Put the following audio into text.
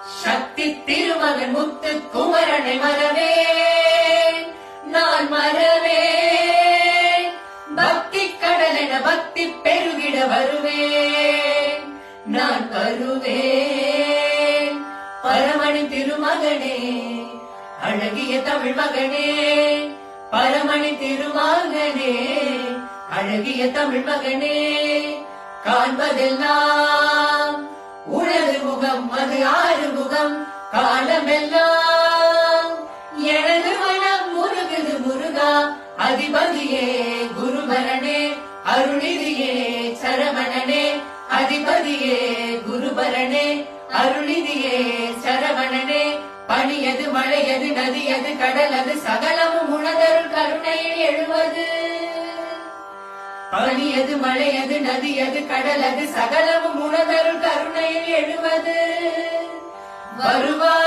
சக்தி திருமகன் முத்து குமரனை மறவேன் நான் மறவேன். பக்தி கடல் என பக்தி பெருகிட வருவேன் நான் வருவேன். பரமணி திருமகனே அழகிய தமிழ் மகனே, பரமணி திருமகனே அழகிய தமிழ் மகனே, காண்பதெல்லாம் உனது முகம் அது ஆறுமுகம் காலமெல்லாம் எனது மனம் முருகுது முருகா. அதிபதியே குருபரனே அருளிதியே சரவணனே, அதிபதியே குருபரனே அருளிதியே சரவணனே. பனியது மழையது நதியது கடலது சகலமும் உனதருள் கருணையில் எழுவது. பனியது மழையது நதியது கடலது சகலமும் உனதருள் கருணையில் எழுவது. வருவாய்